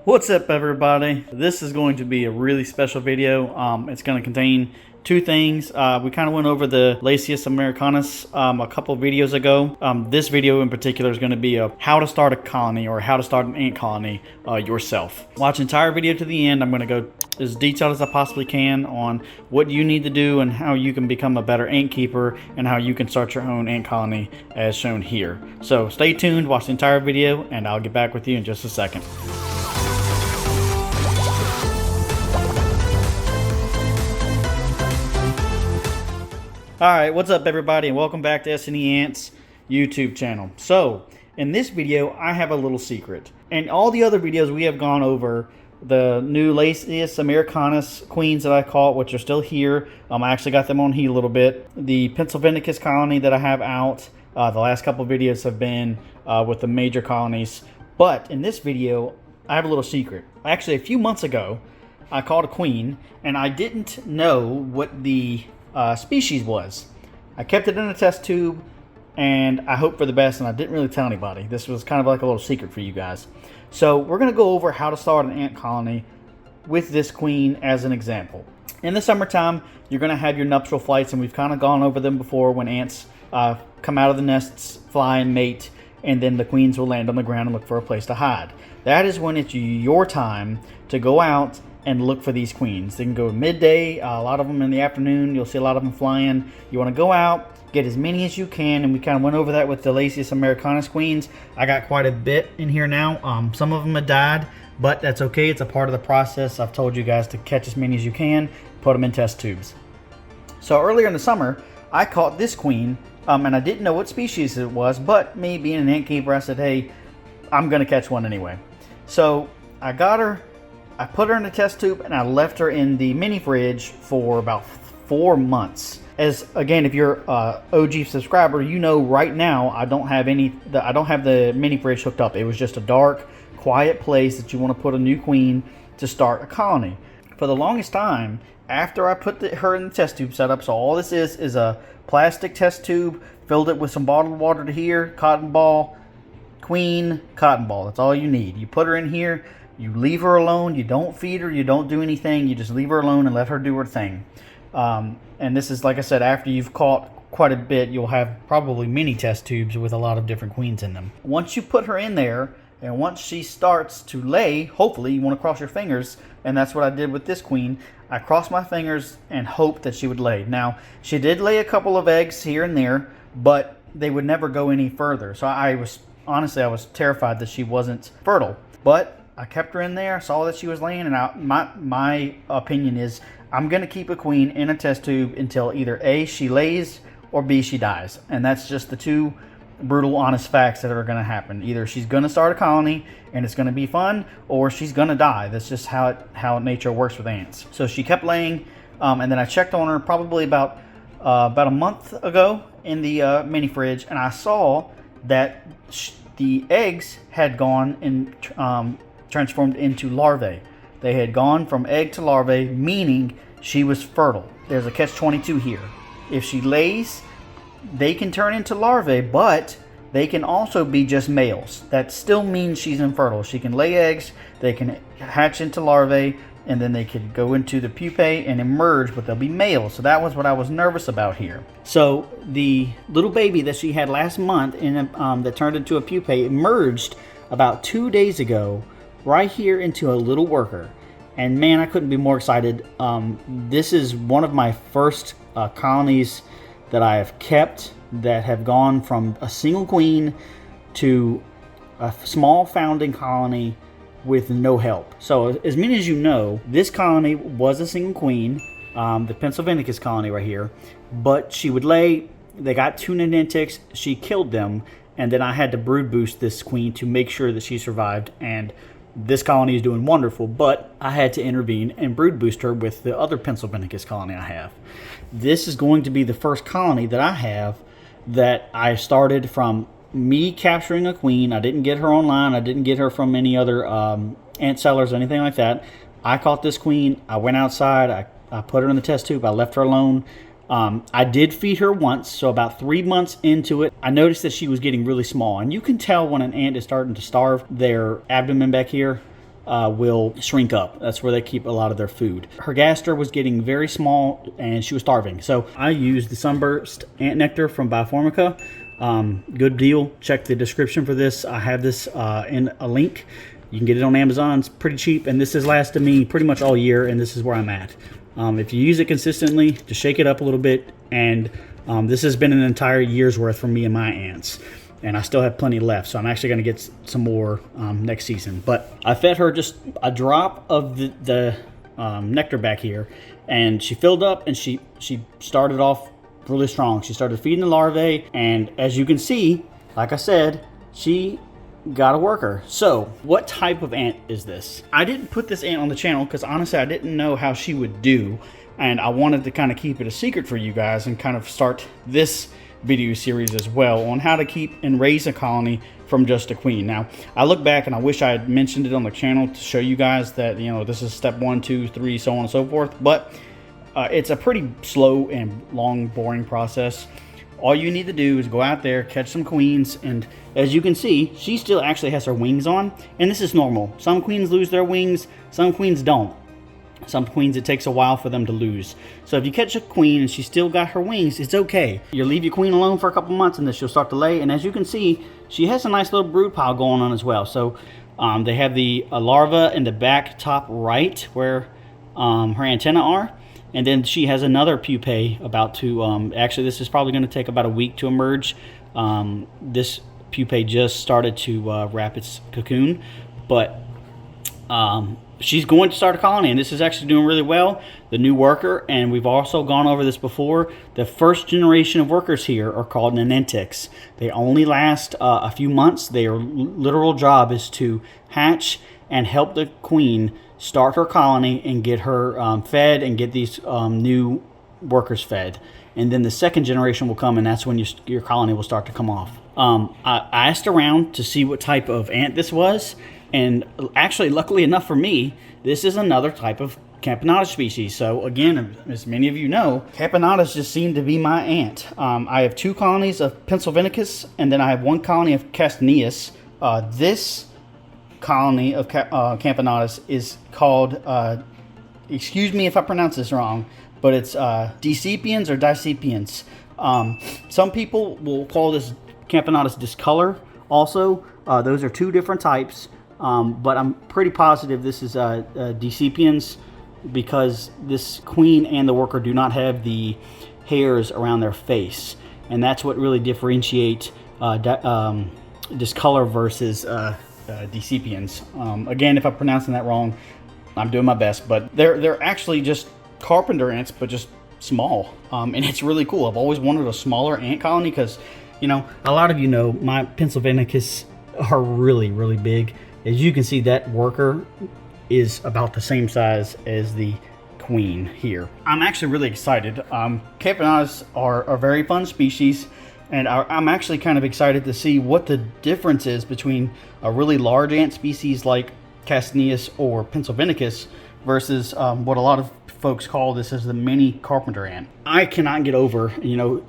What's up, everybody? This is going to be a really special video. It's going to contain two things. We kind of went over the Lasius americanus a couple videos ago. This video in particular is going to be how to start a colony or how to start an ant colony yourself. Watch the entire video to the end. I'm going to go as detailed as I possibly can on what you need to do and how you can become a better ant keeper and how you can start your own ant colony as shown here. So stay tuned, watch the entire video, and I'll get back with you in just a second. Alright, what's up, everybody, and welcome back to S&E Ants YouTube channel. So, in this video, I have a little secret. In all the other videos, we have gone over the new Lasius americanus queens that I caught, which are still here. I actually got them on heat a little bit. The Pennsylvanicus colony that I have out, the last couple videos have been with the major colonies. But in this video, I have a little secret. Actually, a few months ago, I caught a queen, and I didn't know what the species was. I kept it in a test tube and I hoped for the best, and I didn't really tell anybody. This was kind of like a little secret for you guys. So we're going to go over how to start an ant colony with this queen as an example. In the summertime, you're going to have your nuptial flights, and we've kind of gone over them before, when ants come out of the nests, fly and mate, and then the queens will land on the ground and look for a place to hide. That is when it's your time to go out and look for these queens. They can go midday, a lot of them in the afternoon. You'll see a lot of them flying. You want to go out, get as many as you can, and we kind of went over that with the Lasius americanus queens. I got quite a bit in here now. Some of them have died, but that's okay. It's a part of the process. I've told you guys to catch as many as you can, put them in test tubes. So earlier in the summer, I caught this queen, and I didn't know what species it was, but me being an ant keeper, I said, hey, I'm going to catch one anyway. So I got her. I put her in a test tube and I left her in the mini fridge for about 4 months. As again, if you're a OG subscriber, you know right now I don't have the mini fridge hooked up. It was just a dark, quiet place that you want to put a new queen to start a colony. For the longest time, after I put her in the test tube setup, so all this is a plastic test tube, filled it with some bottled water to here, cotton ball, queen, cotton ball. That's all you need. You put her in here. You leave her alone. You don't feed her. You don't do anything. You just leave her alone and let her do her thing. And this is, like I said, after you've caught quite a bit, you'll have probably mini test tubes with a lot of different queens in them. Once you put her in there, and once she starts to lay, hopefully you want to cross your fingers, and that's what I did with this queen. I crossed my fingers and hoped that she would lay. Now, she did lay a couple of eggs here and there, but they would never go any further. So I was terrified that she wasn't fertile. But I kept her in there, saw that she was laying, and my opinion is I'm going to keep a queen in a test tube until either A, she lays, or B, she dies. And that's just the two brutal, honest facts that are going to happen. Either she's going to start a colony and it's going to be fun, or she's going to die. That's just how nature works with ants. So she kept laying, and then I checked on her probably about a month ago in the mini fridge, and I saw that the eggs had gone and transformed into larvae. They had gone from egg to larvae, meaning she was fertile. There's a catch-22 here. If she lays, they can turn into larvae, but they can also be just males. That still means she's infertile. She can lay eggs, they can hatch into larvae, and then they could go into the pupae and emerge, but they'll be males. So that was what I was nervous about here. So the little baby that she had last month that turned into a pupae emerged about 2 days ago right here into a little worker. And man, I couldn't be more excited. This is one of my first colonies that I have kept that have gone from a single queen to a small founding colony with no help. So as many as you know, this colony was a single queen, the Pennsylvanicus colony right here, but she would lay. They got 2 Nanentics, she killed them, and then I had to brood boost this queen to make sure that she survived, and this colony is doing wonderful, but I had to intervene and brood boost her with the other Pennsylvanicus colony I have. This is going to be the first colony that I have that I started from me capturing a queen. I didn't get her online. I didn't get her from any other ant sellers or anything like that. I caught this queen. I went outside. I put her in the test tube. I left her alone. I did feed her once, so about 3 months into it, I noticed that she was getting really small. And you can tell when an ant is starting to starve their abdomen back here. will shrink up. That's where they keep a lot of their food. Her gaster was getting very small and she was starving. So I used the Sunburst Ant Nectar from Bioformica. Good deal. Check the description for this. I have this in a link. You can get it on Amazon. It's pretty cheap, and this has lasted me pretty much all year, and this is where I'm at. If you use it consistently, just shake it up a little bit, and this has been an entire year's worth for me and my ants. And I still have plenty left, so I'm actually going to get some more next season. But I fed her just a drop of the nectar back here, and she filled up, and she started off really strong. She started feeding the larvae, and as you can see, like I said, she got a worker. So what type of ant is this? I didn't put this ant on the channel because honestly I didn't know how she would do, and I wanted to kind of keep it a secret for you guys and kind of start this video series as well on how to keep and raise a colony from just a queen. Now I look back and I wish I had mentioned it on the channel to show you guys that, you know, this is step 1, 2, 3, so on and so forth, but it's a pretty slow and long, boring process. All you need to do is go out there, catch some queens, and as you can see, she still actually has her wings on, and this is normal. Some queens lose their wings, some queens don't. Some queens, it takes a while for them to lose. So if you catch a queen and she's still got her wings, it's okay. You leave your queen alone for a couple months and then she'll start to lay, and as you can see, she has a nice little brood pile going on as well. So they have the larva in the back top right where her antennae are. And then she has another pupae about to, actually this is probably going to take about a week to emerge. This pupae just started to wrap its cocoon, but she's going to start a colony, and this is actually doing really well. The new worker, and we've also gone over this before, the first generation of workers here are called Nanentics. They only last a few months. Their literal job is to hatch and help the queen start her colony and get her fed and get these new workers fed. And then the second generation will come, and that's when your colony will start to come off. I asked around to see what type of ant this was, and actually, luckily enough for me, this is another type of Camponotus species. So again, as many of you know, Camponotus just seemed to be my ant. I have 2 colonies of Pennsylvanicus, and then I have 1 colony of Castaneus. This colony of Camponotus is called, excuse me if I pronounce this wrong, but it's Decipiens or Decipiens. Some people will call this Camponotus discolor also. Those are 2 different types, but I'm pretty positive this is Decipiens because this queen and the worker do not have the hairs around their face, and that's what really differentiates discolor versus Decipiens. Again, if I'm pronouncing that wrong, I'm doing my best, but they're actually just carpenter ants, but just small, and it's really cool. I've always wanted a smaller ant colony because, you know, a lot of you know my Pennsylvanicus are really, really big. As you can see, that worker is about the same size as the queen here. I'm actually really excited. Camponotus are a very fun species, and I'm actually kind of excited to see what the difference is between a really large ant species like Castaneus or Pennsylvanicus versus what a lot of folks call this as the mini carpenter ant. I cannot get over, you know,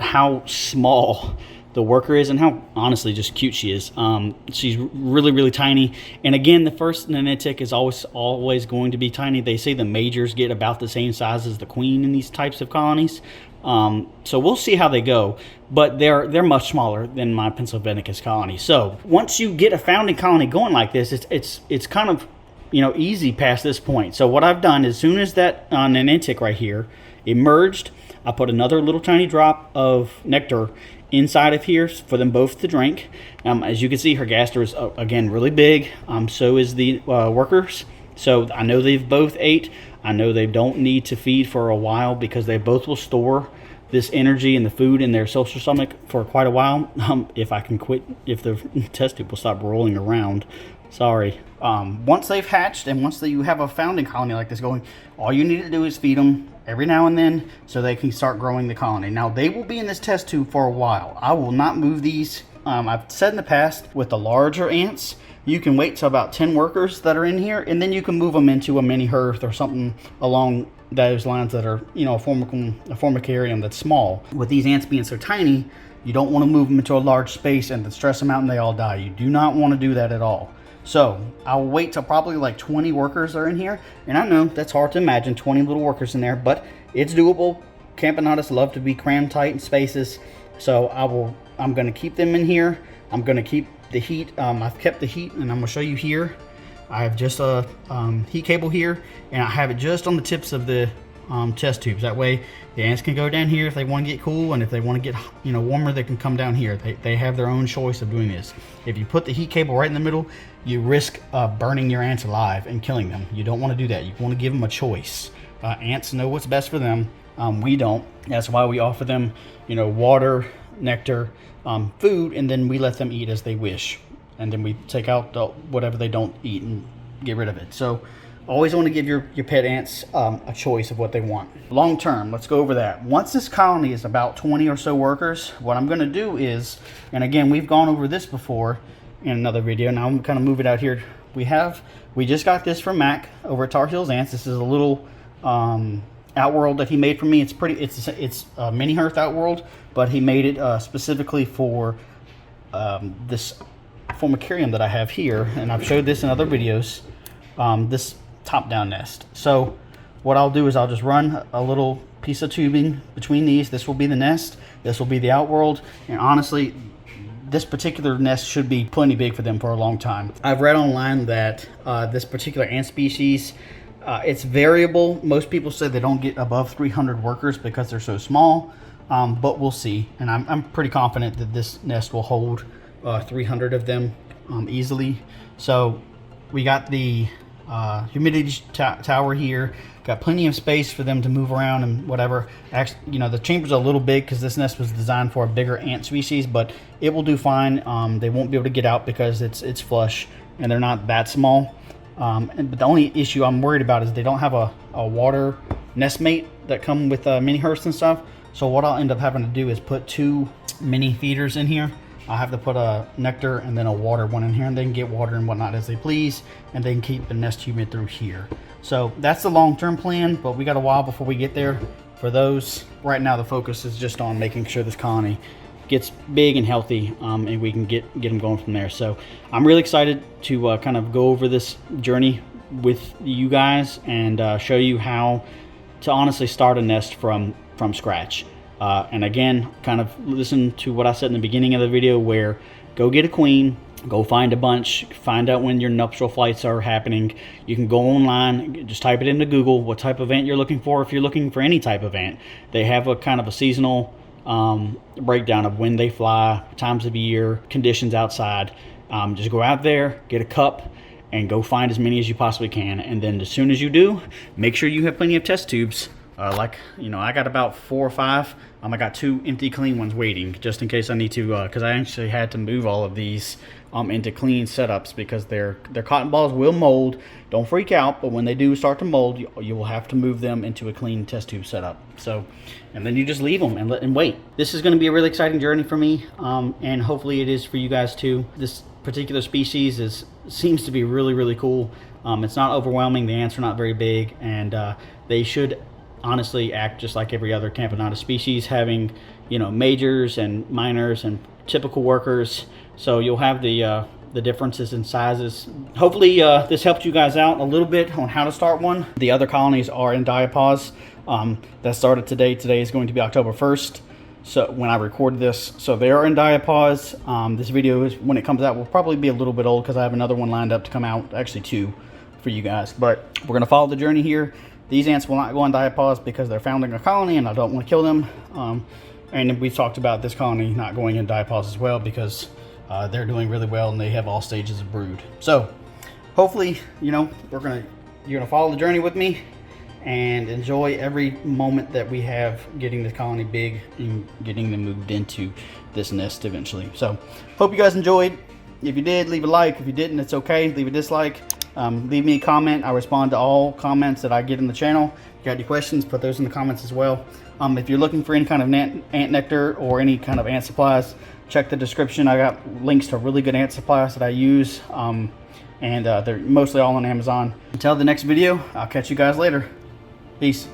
how small the worker is and how honestly just cute she is. She's really, really tiny. And again, the first Nanentic is always going to be tiny. They say the majors get about the same size as the queen in these types of colonies. So we'll see how they go, but they're much smaller than my Pennsylvanicus colony. So once you get a founding colony going like this, it's kind of, you know, easy past this point. So what I've done, as soon as that Nanentic right here emerged, I put another little tiny drop of nectar inside of here for them both to drink. As you can see, her gaster is again really big. So is the workers. So I know they've both ate. I know they don't need to feed for a while because they both will store this energy and the food in their social stomach for quite a while. If I can quit, if the test tube will stop rolling around. Sorry. Once they've hatched and once you have a founding colony like this going, all you need to do is feed them every now and then so they can start growing the colony. Now, they will be in this test tube for a while. I will not move these. I've said in the past, with the larger ants, you can wait till about 10 workers that are in here, and then you can move them into a mini hearth or something along those lines that are, you know, a formicarium that's small. With these ants being so tiny, you don't want to move them into a large space and then stress them out and they all die. You do not want to do that at all. So I'll wait till probably like 20 workers are in here. And I know that's hard to imagine, 20 little workers in there, but it's doable. Campanitas love to be crammed tight in spaces. So I'm gonna keep them in here. I'm gonna keep the heat. I've kept the heat, and I'm gonna show you here. I have just a heat cable here, and I have it just on the tips of the test tubes. That way the ants can go down here if they want to get cool, and if they want to get warmer, they can come down here. They have their own choice of doing this. If you put the heat cable right in the middle, you risk burning your ants alive and killing them. You don't want to do that. You want to give them a choice. Ants know what's best for them. We don't. That's why we offer them water, nectar, food, and then we let them eat as they wish, and then we take out whatever they don't eat and get rid of it. So always want to give your pet ants a choice of what they want. Long term, let's go over that. Once this colony is about 20 or so workers, what I'm going to do is, and again, we've gone over this before in another video. Now I'm kind of move it out here. We just got this from Mac over at Tar Heels Ants. This is a little outworld that he made for me. It's a mini hearth outworld, but he made it specifically for this Formicarium that I have here, and I've showed this in other videos. This top-down nest. So what I'll do is I'll just run a little piece of tubing between these. This will be the nest. This will be the outworld. And honestly, this particular nest should be plenty big for them for a long time. I've read online that this particular ant species, it's variable. Most people say they don't get above 300 workers because they're so small, but we'll see. And I'm pretty confident that this nest will hold 300 of them easily. So we got the humidity tower here, got plenty of space for them to move around and whatever. Actually, the chamber's a little big because this nest was designed for a bigger ant species, but it will do fine. They won't be able to get out because it's flush and they're not that small. But the only issue I'm worried about is they don't have a water nest mate that come with mini hearths and stuff. So what I'll end up having to do is put 2 mini feeders in here. I'll have to put a nectar and then a water one in here, and they can get water and whatnot as they please, and they can keep the nest humid through here. So that's the long-term plan, but we got a while before we get there for those. Right now the focus is just on making sure this colony gets big and healthy, and we can get them going from there. So I'm really excited to kind of go over this journey with you guys and show you how to honestly start a nest from scratch. And again, kind of listen to what I said in the beginning of the video, where go get a queen, go find a bunch, find out when your nuptial flights are happening. You can go online, just type it into Google, what type of ant you're looking for. If you're looking for any type of ant, they have a kind of a seasonal breakdown of when they fly, times of the year, conditions outside. Just go out there, get a cup, and go find as many as you possibly can. And then as soon as you do, make sure you have plenty of test tubes. I got about 4 or 5. I got 2 empty clean ones waiting just in case I need to, because I actually had to move all of these into clean setups because their cotton balls will mold. Don't freak out, but when they do start to mold, you will have to move them into a clean test tube setup. So, and then you just leave them and wait. This is going to be a really exciting journey for me, and hopefully it is for you guys too. This particular species seems to be really, really cool. It's not overwhelming. The ants are not very big, and they should honestly act just like every other Campanitas species, having majors and minors and typical workers. So you'll have the differences in sizes. Hopefully this helped you guys out a little bit on how to start one. The other colonies are in diapause. That started today. Today is going to be October 1st. So when I recorded this, so they are in diapause. This video is, when it comes out, will probably be a little bit old because I have another one lined up to come out, actually 2 for you guys. But we're gonna follow the journey here. These ants will not go on diapause because they're founding a colony and I don't want to kill them. And we've talked about this colony not going in diapause as well because they're doing really well and they have all stages of brood. So hopefully, you're gonna follow the journey with me and enjoy every moment that we have getting this colony big and getting them moved into this nest eventually. So hope you guys enjoyed. If you did, leave a like. If you didn't, it's okay. Leave a dislike. Leave me a comment. I respond to all comments that I get in the channel. If you got any questions, put those in the comments as well. If you're looking for any kind of ant nectar or any kind of ant supplies, check the description. I got links to really good ant supplies that I use, and they're mostly all on Amazon. Until the next video, I'll catch you guys later. Peace.